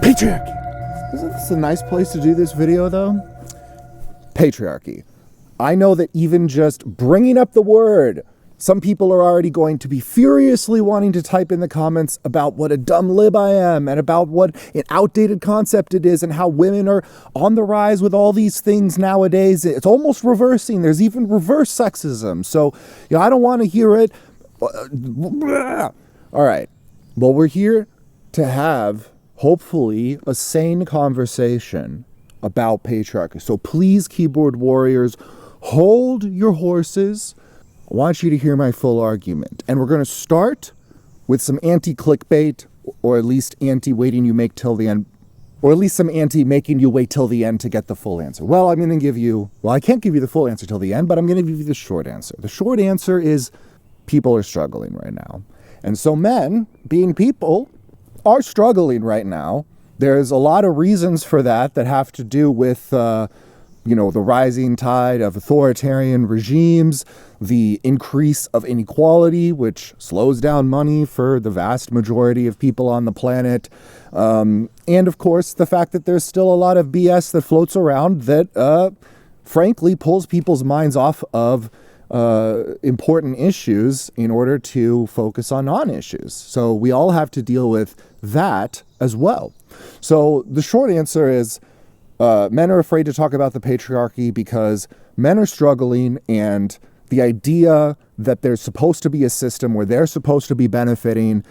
Patriarchy. Isn't this a nice place to do this video, though? Patriarchy. I know that even just bringing up the word, some people are already going to be furiously wanting to type in the comments about what a dumb lib I am and about what an outdated concept it is and how women are on the rise with all these things nowadays. It's almost reversing. There's even reverse sexism. So, I don't want to hear it. All right. Well, we're here to have, hopefully, a sane conversation about patriarchy. So please, keyboard warriors, hold your horses. I want you to hear my full argument. And we're going to start with some anti-clickbait, or at least anti-waiting you make till the end, or at least some anti-making you wait till the end to get the full answer. Well, I'm going to give you, I can't give you the full answer till the end, but I'm going to give you the short answer. The short answer is people are struggling right now. And so men, being people, are struggling right now. There's a lot of reasons for that have to do with, the rising tide of authoritarian regimes, the increase of inequality, which slows down money for the vast majority of people on the planet. And of course, the fact that there's still a lot of BS that floats around that, frankly, pulls people's minds off of important issues in order to focus on non-issues. So we all have to deal with that as well. So the short answer is men are afraid to talk about the patriarchy because men are struggling, and the idea that there's supposed to be a system where they're supposed to be benefiting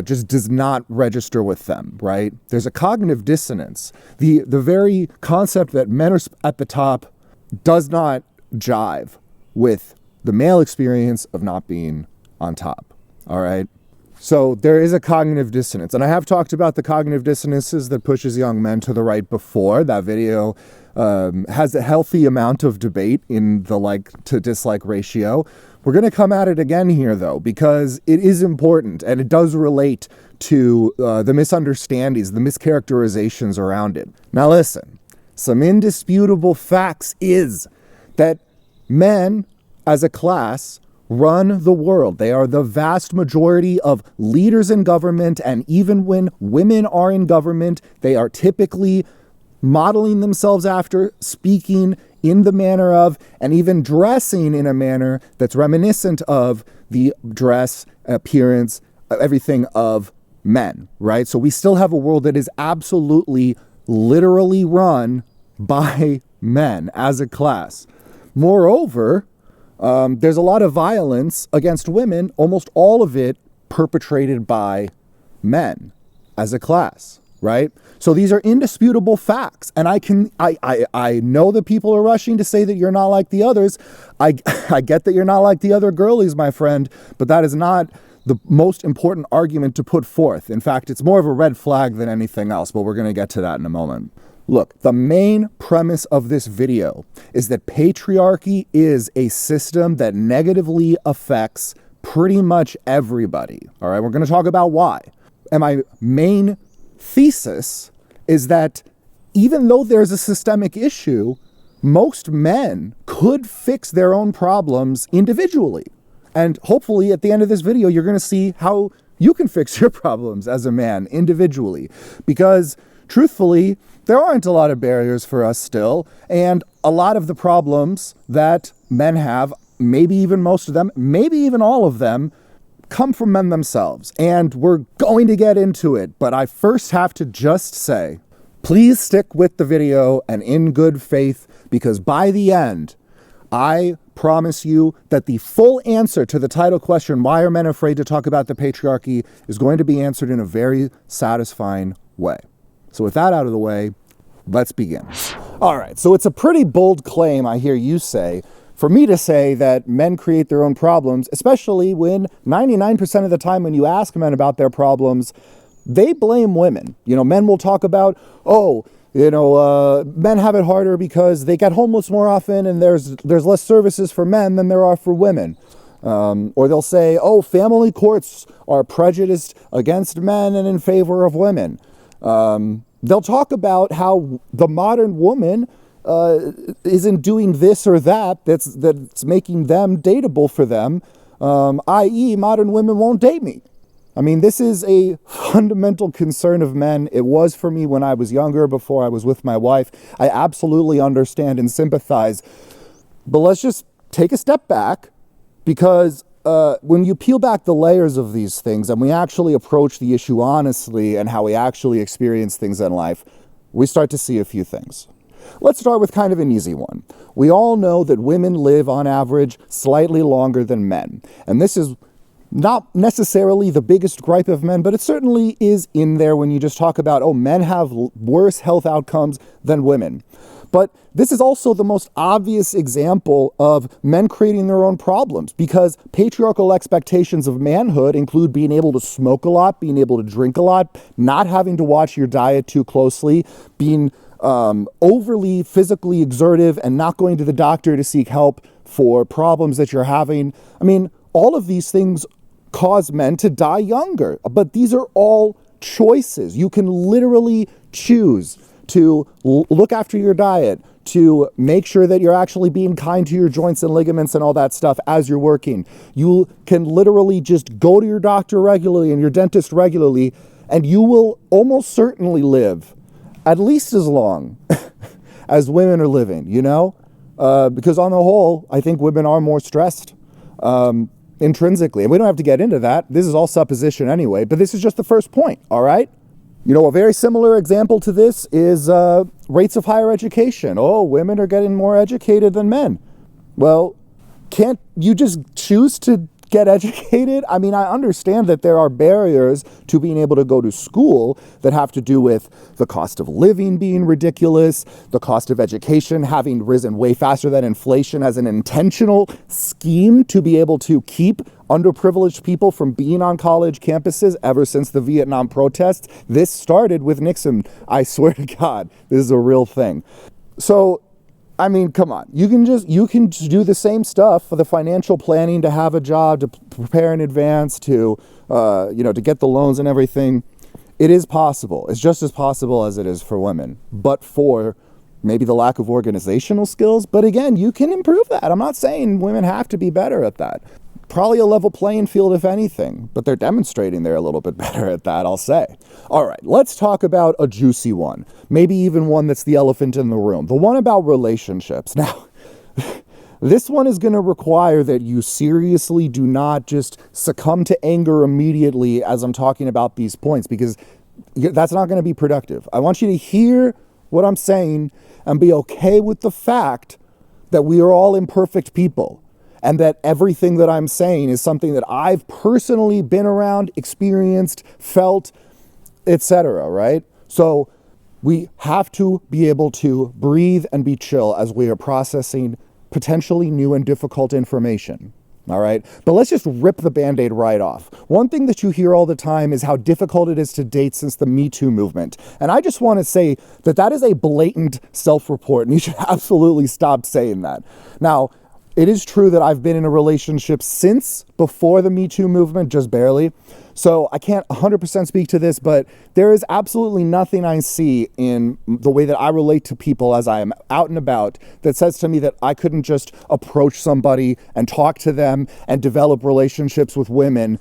just does not register with them, right? There's a cognitive dissonance. The very concept that men are at the top does not jive with the male experience of not being on top, all right? So there is a cognitive dissonance. And I have talked about the cognitive dissonances that pushes young men to the right before. That video has a healthy amount of debate in the like to dislike ratio. We're going to come at it again here, though, because it is important and it does relate to the misunderstandings, the mischaracterizations around it. Now listen, some indisputable facts is that men as a class run the world. They are the vast majority of leaders in government, and even when women are in government, they are typically modeling themselves after, speaking in the manner of, and even dressing in a manner that's reminiscent of the dress, appearance, everything of men, right? So we still have a world that is absolutely, literally run by men as a class. Moreover, there's a lot of violence against women, almost all of it perpetrated by men as a class, right? So these are indisputable facts. And I know that people are rushing to say that you're not like the others. I get that you're not like the other girlies, my friend, but that is not the most important argument to put forth. In fact, it's more of a red flag than anything else, but we're going to get to that in a moment. Look, the main premise of this video is that patriarchy is a system that negatively affects pretty much everybody. All right, we're going to talk about why. And my main thesis is that even though there's a systemic issue, most men could fix their own problems individually. And hopefully at the end of this video, you're going to see how you can fix your problems as a man individually. Because truthfully, there aren't a lot of barriers for us still, and a lot of the problems that men have, maybe even most of them, maybe even all of them, come from men themselves. And we're going to get into it, but I first have to just say, please stick with the video and in good faith, because by the end, I promise you that the full answer to the title question, why are men afraid to talk about the patriarchy, is going to be answered in a very satisfying way. So with that out of the way, let's begin. All right, so it's a pretty bold claim, I hear you say, for me to say that men create their own problems, especially when 99% of the time when you ask men about their problems, they blame women. Men will talk about, men have it harder because they get homeless more often and there's less services for men than there are for women. Or they'll say, family courts are prejudiced against men and in favor of women. They'll talk about how the modern woman isn't doing this or that's making them dateable for them, i.e. modern women won't date me. I mean, this is a fundamental concern of men. It was for me when I was younger, before I was with my wife. I absolutely understand and sympathize. But let's just take a step back, because when you peel back the layers of these things and we actually approach the issue honestly and how we actually experience things in life, we start to see a few things. Let's start with kind of an easy one. We all know that women live on average slightly longer than men. And this is not necessarily the biggest gripe of men, but it certainly is in there when you just talk about, oh, men have worse health outcomes than women. But this is also the most obvious example of men creating their own problems, because patriarchal expectations of manhood include being able to smoke a lot, being able to drink a lot, not having to watch your diet too closely, being overly physically exertive and not going to the doctor to seek help for problems that you're having. I mean, all of these things cause men to die younger, but these are all choices. You can literally choose to look after your diet, to make sure that you're actually being kind to your joints and ligaments and all that stuff as you're working. You can literally just go to your doctor regularly and your dentist regularly, and you will almost certainly live at least as long as women are living, you know? Because on the whole, I think women are more stressed intrinsically. And we don't have to get into that. This is all supposition anyway, but this is just the first point, all right? You know, a very similar example to this is rates of higher education. Oh, women are getting more educated than men. Well, can't you just choose to get educated? I mean, I understand that there are barriers to being able to go to school that have to do with the cost of living being ridiculous, the cost of education having risen way faster than inflation as an intentional scheme to be able to keep underprivileged people from being on college campuses ever since the Vietnam protests. This started with Nixon. I swear to God, this is a real thing. So, I mean, come on. You can do the same stuff for the financial planning, to have a job, to prepare in advance, to to get the loans and everything. It is possible. It's just as possible as it is for women, but for maybe the lack of organizational skills. But again, you can improve that. I'm not saying women have to be better at that. Probably a level playing field, if anything, but they're demonstrating they're a little bit better at that, I'll say. All right, let's talk about a juicy one. Maybe even one that's the elephant in the room. The one about relationships. Now, this one is going to require that you seriously do not just succumb to anger immediately as I'm talking about these points, because that's not going to be productive. I want you to hear what I'm saying and be okay with the fact that we are all imperfect people, and that everything that I'm saying is something that I've personally been around, experienced, felt, etc., right? So we have to be able to breathe and be chill as we are processing potentially new and difficult information, all right? But let's just rip the Band-Aid right off. One thing that you hear all the time is how difficult it is to date since the Me Too movement. And I just want to say that that is a blatant self-report, and you should absolutely stop saying that. Now, it is true that I've been in a relationship since before the Me Too movement, just barely. So I can't 100% speak to this, but there is absolutely nothing I see in the way that I relate to people as I am out and about that says to me that I couldn't just approach somebody and talk to them and develop relationships with women.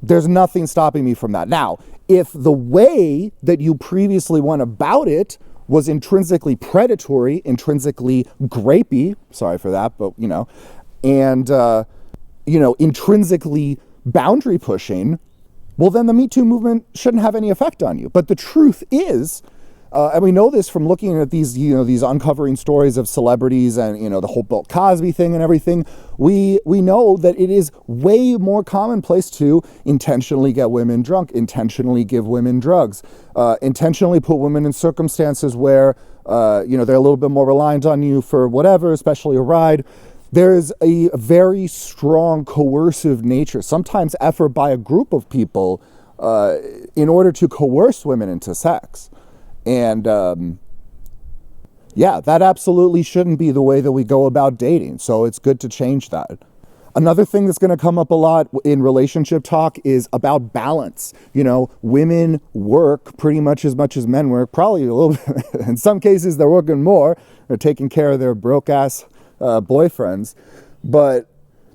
There's nothing stopping me from that. Now, if the way that you previously went about it was intrinsically predatory, intrinsically grapey, sorry for that, but and intrinsically boundary pushing, well, then the Me Too movement shouldn't have any effect on you. But the truth is, and we know this from looking at these, these uncovering stories of celebrities and, the whole Bill Cosby thing and everything, we know that it is way more commonplace to intentionally get women drunk, intentionally give women drugs, intentionally put women in circumstances where, they're a little bit more reliant on you for whatever, especially a ride. There's a very strong coercive nature, sometimes effort by a group of people in order to coerce women into sex. And that absolutely shouldn't be the way that we go about dating. So it's good to change that. Another thing that's going to come up a lot in relationship talk is about balance. Women work pretty much as men work, probably a little bit. In some cases, they're working more. They're taking care of their broke ass boyfriends. But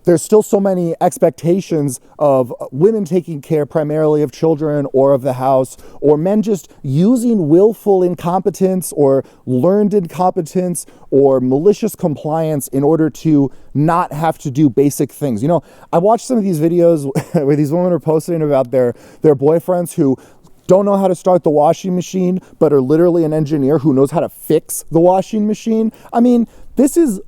there's still so many expectations of women taking care primarily of children or of the house, or men just using willful incompetence or learned incompetence or malicious compliance in order to not have to do basic things. You know, I watched some of these videos where these women are posting about their boyfriends who don't know how to start the washing machine, but are literally an engineer who knows how to fix the washing machine. I mean, this is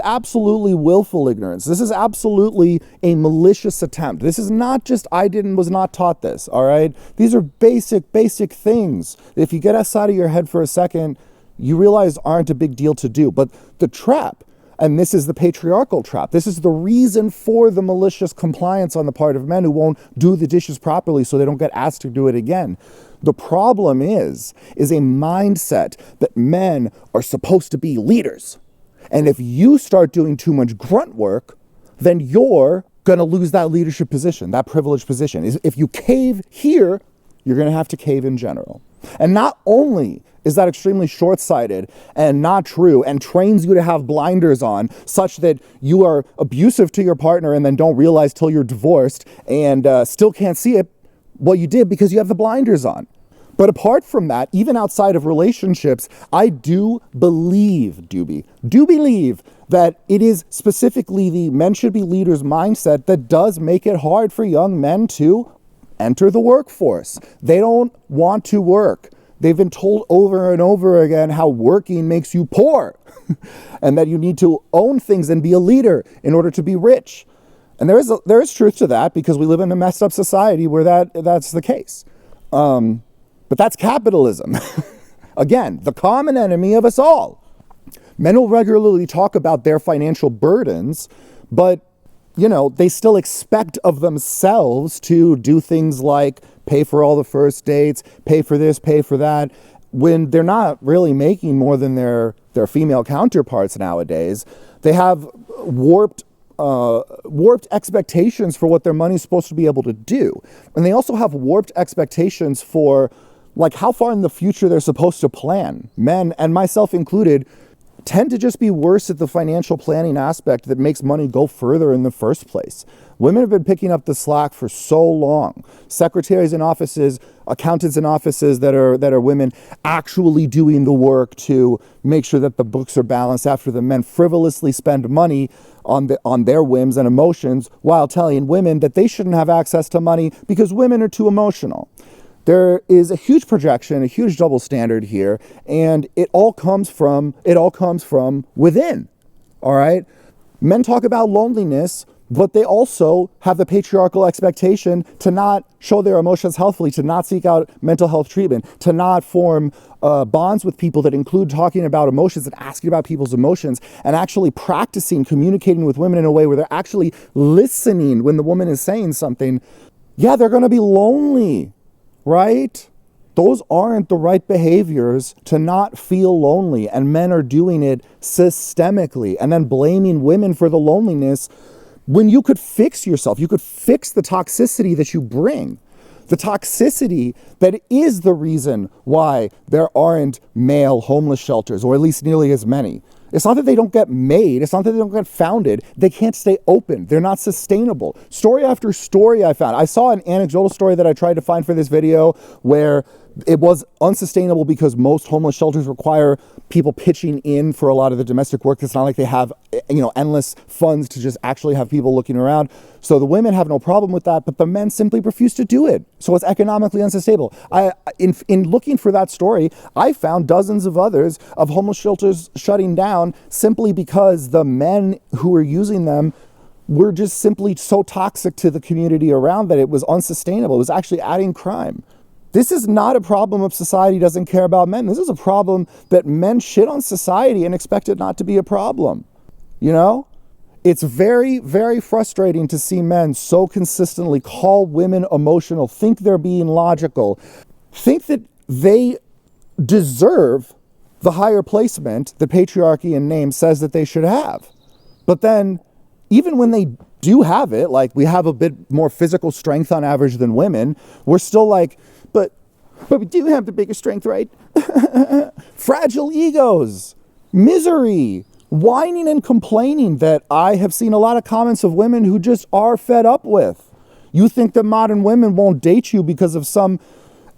absolutely willful ignorance. This is absolutely a malicious attempt. This is not just was not taught this, all right? These are basic things. If you get outside of your head for a second, you realize aren't a big deal to do. But the trap, and this is the patriarchal trap, this is the reason for the malicious compliance on the part of men who won't do the dishes properly so they don't get asked to do it again. The problem is a mindset that men are supposed to be leaders. And if you start doing too much grunt work, then you're going to lose that leadership position, that privileged position. If you cave here, you're going to have to cave in general. And not only is that extremely short-sighted and not true and trains you to have blinders on such that you are abusive to your partner and then don't realize till you're divorced and still can't see it, what you did because you have the blinders on. But apart from that, even outside of relationships, I do believe that it is specifically the men should be leaders mindset that does make it hard for young men to enter the workforce. They don't want to work. They've been told over and over again how working makes you poor and that you need to own things and be a leader in order to be rich. And there is truth to that because we live in a messed up society where that's the case. But that's capitalism. Again, the common enemy of us all. Men will regularly talk about their financial burdens, but, you know, they still expect of themselves to do things like pay for all the first dates, pay for this, pay for that, when they're not really making more than their female counterparts nowadays. They have warped expectations for what their money's supposed to be able to do. And they also have warped expectations for like how far in the future they're supposed to plan. Men, and myself included, tend to just be worse at the financial planning aspect that makes money go further in the first place. Women have been picking up the slack for so long. Secretaries in offices, accountants in offices that are women actually doing the work to make sure that the books are balanced after the men frivolously spend money on their whims and emotions while telling women that they shouldn't have access to money because women are too emotional. There is a huge projection, a huge double standard here, and it all comes from within. All right? Men talk about loneliness, but they also have the patriarchal expectation to not show their emotions healthfully, to not seek out mental health treatment, to not form bonds with people that include talking about emotions and asking about people's emotions and actually practicing communicating with women in a way where they're actually listening when the woman is saying something. Yeah, they're going to be lonely. Right? Those aren't the right behaviors to not feel lonely, and men are doing it systemically and then blaming women for the loneliness when you could fix yourself. You could fix the toxicity that you bring, the toxicity that is the reason why there aren't male homeless shelters, or at least nearly as many. It's not that they don't get made. It's not that they don't get founded. They can't stay open. They're not sustainable. Story after story I found. I saw an anecdotal story that I tried to find for this video where it was unsustainable because most homeless shelters require people pitching in for a lot of the domestic work. It's not like they have, endless funds to just actually have people looking around. So the women have no problem with that, but the men simply refuse to do it. So it's economically unsustainable. In looking for that story, I found dozens of others of homeless shelters shutting down simply because the men who were using them were just simply so toxic to the community around that it was unsustainable. It was actually adding crime. This is not a problem of society doesn't care about men. This is a problem that men shit on society and expect it not to be a problem. It's very, very frustrating to see men so consistently call women emotional, think they're being logical, think that they deserve the higher placement that patriarchy in name says that they should have. But then, even when they do have it, like we have a bit more physical strength on average than women, we're still like, but we do have the bigger strength, right? Fragile egos, misery, whining and complaining that I have seen a lot of comments of women who just are fed up with. You think that modern women won't date you because of some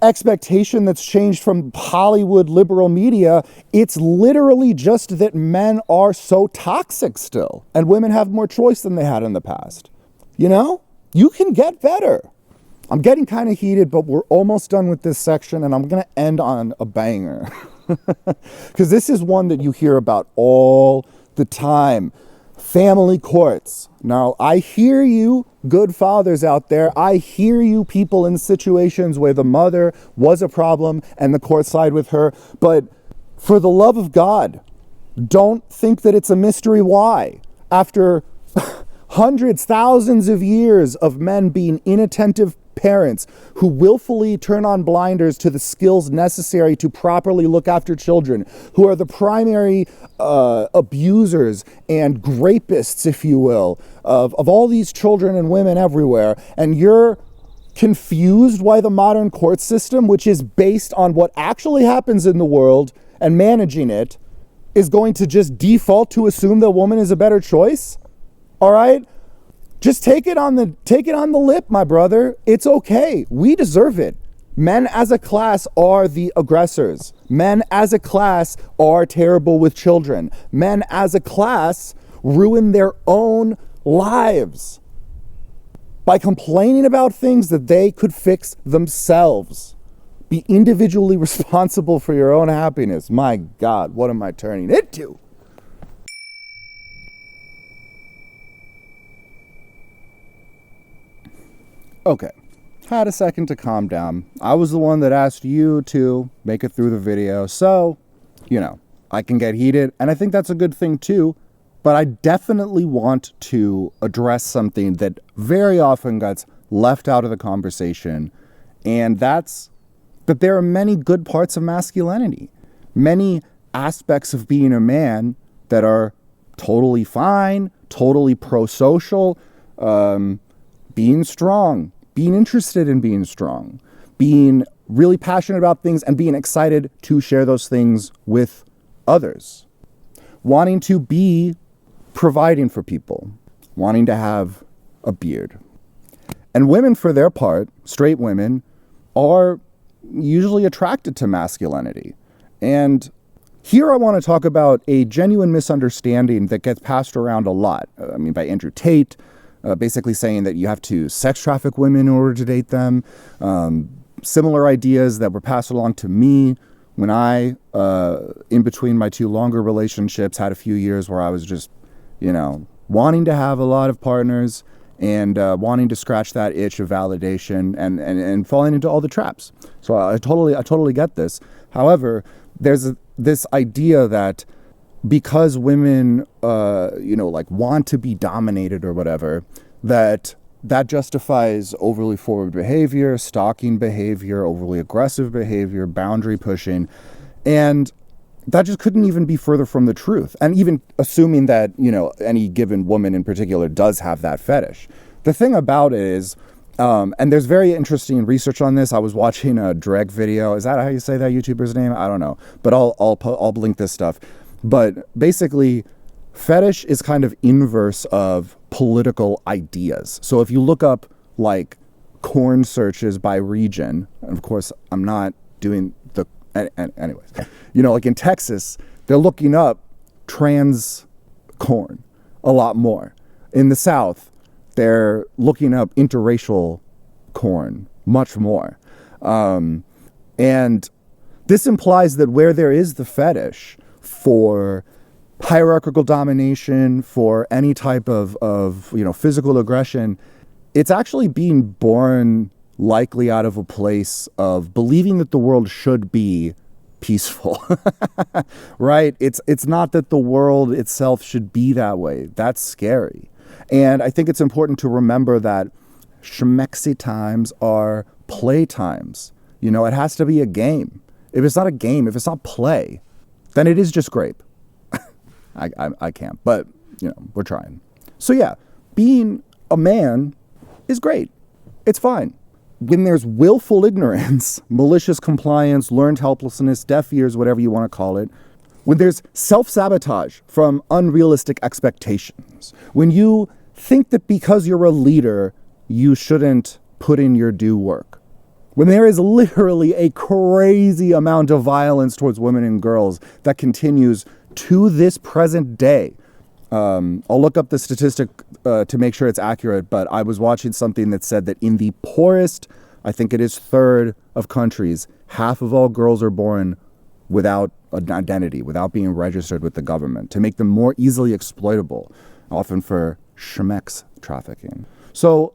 expectation that's changed from Hollywood liberal media. It's literally just that men are so toxic still, and women have more choice than they had in the past. You know, you can get better. I'm getting kind of heated, but we're almost done with this section, and I'm going to end on a banger. Because this is one that you hear about all the time. Family courts. Now, I hear you, good fathers out there. I hear you, people in situations where the mother was a problem and the court sided with her. But for the love of God, don't think that it's a mystery why. After hundreds, thousands of years of men being inattentive parents who willfully turn on blinders to the skills necessary to properly look after children, who are the primary abusers and rapists, if you will, of all these children and women everywhere, and you're confused why the modern court system, which is based on what actually happens in the world and managing it, is going to just default to assume that woman is a better choice? All right? Just take it on the lip, my brother. It's okay. We deserve it. Men as a class are the aggressors. Men as a class are terrible with children. Men as a class ruin their own lives by complaining about things that they could fix themselves. Be individually responsible for your own happiness. My God, what am I turning into? Okay, had a second to calm down. I was the one that asked you to make it through the video, so, you know, I can get heated, and I think that's a good thing too, but I definitely want to address something that very often gets left out of the conversation, and that's that there are many good parts of masculinity, many aspects of being a man that are totally fine, totally pro-social, being strong, being interested in being strong, being really passionate about things and being excited to share those things with others, wanting to be providing for people, wanting to have a beard. And women, for their part, straight women, are usually attracted to masculinity. And here I want to talk about a genuine misunderstanding that gets passed around a lot. By Andrew Tate, basically saying that you have to sex traffic women in order to date them. Similar ideas that were passed along to me when I, in between my two longer relationships, had a few years where I was just, wanting to have a lot of partners and wanting to scratch that itch of validation and falling into all the traps. So I totally get this. However, there's this idea that because women, want to be dominated or whatever, that justifies overly forward behavior, stalking behavior, overly aggressive behavior, boundary pushing. And that just couldn't even be further from the truth. And even assuming that, any given woman in particular does have that fetish. The thing about it is, and there's very interesting research on this. I was watching a Dreg video. Is that how you say that YouTuber's name? I don't know. But I'll link this stuff. But basically, fetish is kind of inverse of political ideas. So if you look up like corn searches by region, and of course I'm not doing the, anyways, like in Texas, they're looking up trans corn a lot more. In the South, they're looking up interracial corn much more. And this implies that where there is the fetish for hierarchical domination, for any type of physical aggression, it's actually being born likely out of a place of believing that the world should be peaceful, right? It's not that the world itself should be that way. That's scary. And I think it's important to remember that schmexy times are play times. It has to be a game. If it's not a game, if it's not play, then it is just grape. I can't, but we're trying. So yeah, being a man is great. It's fine. When there's willful ignorance, malicious compliance, learned helplessness, deaf ears, whatever you want to call it, when there's self-sabotage from unrealistic expectations, when you think that because you're a leader, you shouldn't put in your due work, when there is literally a crazy amount of violence towards women and girls that continues to this present day. I'll look up the statistic to make sure it's accurate, but I was watching something that said that in the poorest, I think it is third of countries, half of all girls are born without an identity, without being registered with the government, to make them more easily exploitable, often for shemex trafficking. So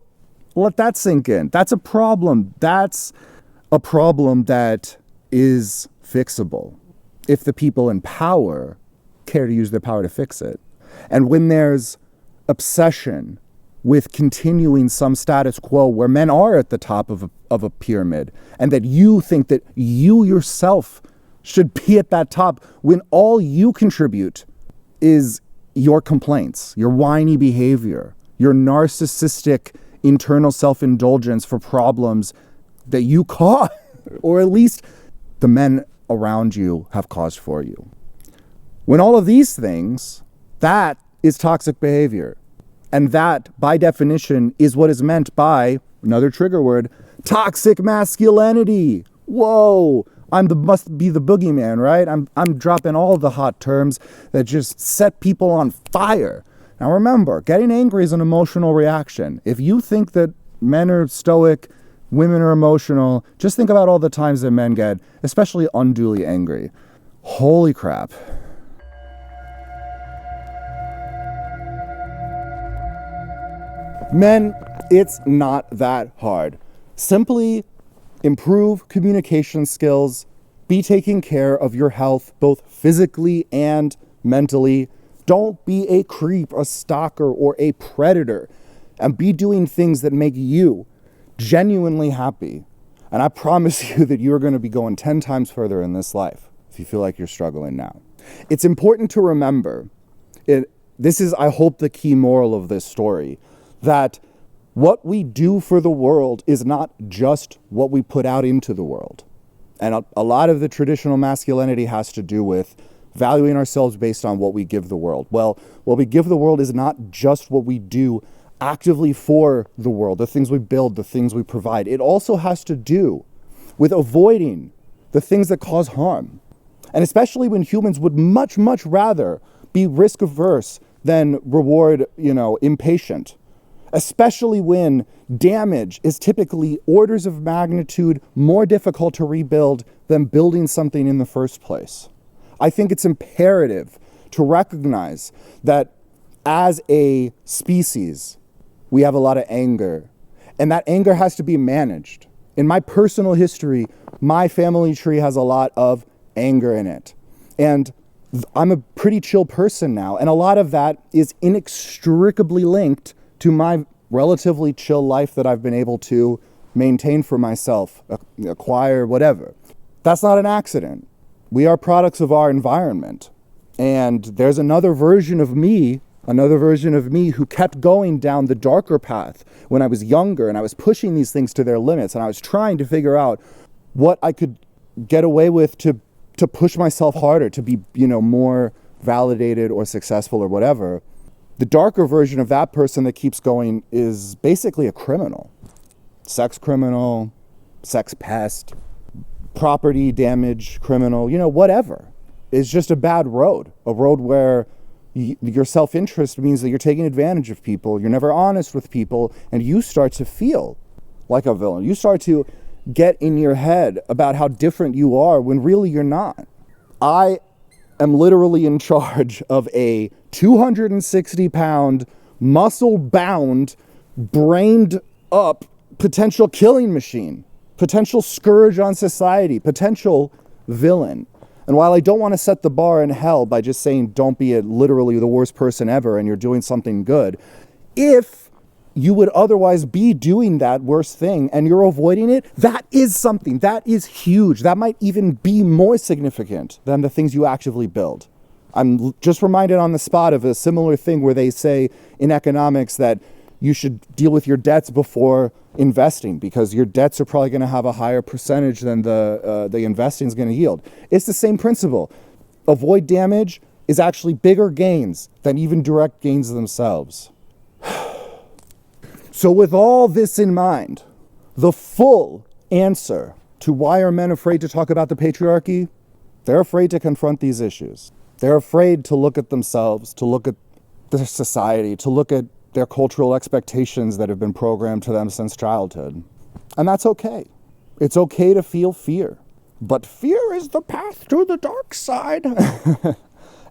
let that sink in. That's a problem. That's a problem that is fixable if the people in power care to use their power to fix it. And when there's obsession with continuing some status quo where men are at the top of a pyramid, and that you think that you yourself should be at that top, when all you contribute is your complaints, your whiny behavior, your narcissistic internal self-indulgence for problems that you caused, or at least the men around you have caused for you. When all of these things, that is toxic behavior. And that, by definition, is what is meant by, another trigger word, toxic masculinity. Whoa, must be the boogeyman, right? I'm dropping all the hot terms that just set people on fire. Now remember, getting angry is an emotional reaction. If you think that men are stoic, women are emotional, just think about all the times that men get, especially unduly angry. Holy crap. Men, it's not that hard. Simply improve communication skills, be taking care of your health, both physically and mentally. Don't be a creep, a stalker, or a predator, and be doing things that make you genuinely happy. And I promise you that you're going to be going 10 times further in this life if you feel like you're struggling now. It's important to remember, this is, I hope, the key moral of this story, that what we do for the world is not just what we put out into the world. And a lot of the traditional masculinity has to do with valuing ourselves based on what we give the world. Well, what we give the world is not just what we do actively for the world, the things we build, the things we provide. It also has to do with avoiding the things that cause harm. And especially when humans would much, much rather be risk averse than reward, impatient. Especially when damage is typically orders of magnitude more difficult to rebuild than building something in the first place. I think it's imperative to recognize that as a species, we have a lot of anger, and that anger has to be managed. In my personal history, my family tree has a lot of anger in it. And I'm a pretty chill person now, and a lot of that is inextricably linked to my relatively chill life that I've been able to maintain for myself, acquire, whatever. That's not an accident. We are products of our environment. And there's another version of me who kept going down the darker path when I was younger, and I was pushing these things to their limits, and I was trying to figure out what I could get away with to push myself harder, to be, more validated or successful or whatever. The darker version of that person that keeps going is basically a criminal. Sex criminal, sex pest, property damage criminal, whatever. It's just a bad road. A road where your self-interest means that you're taking advantage of people, you're never honest with people, and you start to feel like a villain. You start to get in your head about how different you are when really you're not. I am literally in charge of a 260-pound, muscle-bound, brained-up potential killing machine, potential scourge on society, potential villain. And while I don't want to set the bar in hell by just saying don't be literally the worst person ever and you're doing something good, if you would otherwise be doing that worst thing and you're avoiding it, that is something. That is huge. That might even be more significant than the things you actively build. I'm just reminded on the spot of a similar thing where they say in economics that you should deal with your debts before investing because your debts are probably going to have a higher percentage than the investing is going to yield. It's the same principle. avoid damage is actually bigger gains than even direct gains themselves. So with all this in mind, the full answer to why are men afraid to talk about the patriarchy? They're afraid to confront these issues. They're afraid to look at themselves, to look at their society, to look at their cultural expectations that have been programmed to them since childhood. And that's okay. It's okay to feel fear. But fear is the path to the dark side.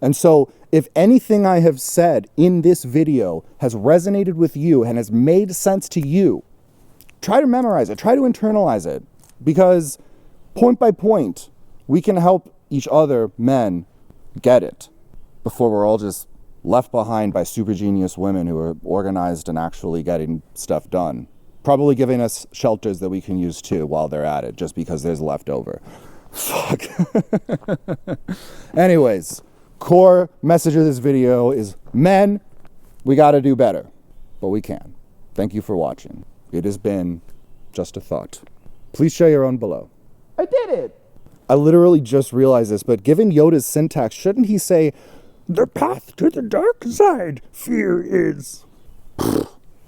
And so if anything I have said in this video has resonated with you and has made sense to you, try to memorize it, try to internalize it, because point by point, we can help each other, men, get it before we're all just left behind by super genius women who are organized and actually getting stuff done. Probably giving us shelters that we can use too while they're at it, just because there's leftover. Fuck. Anyways, core message of this video is, men, we gotta do better, but we can. Thank you for watching. It has been just a thought. Please share your own below. I did it! I literally just realized this, but given Yoda's syntax, shouldn't he say, the path to the dark side, fear is...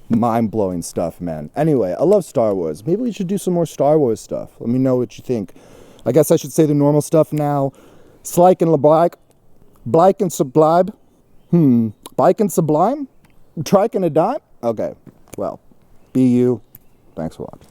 Mind-blowing stuff, man. Anyway, I love Star Wars. Maybe we should do some more Star Wars stuff. Let me know what you think. I guess I should say the normal stuff now. Slike and LeBlike. Blike and Sublime. Bike and Sublime? Trike and a dime? Okay. Well, be you. Thanks for watching.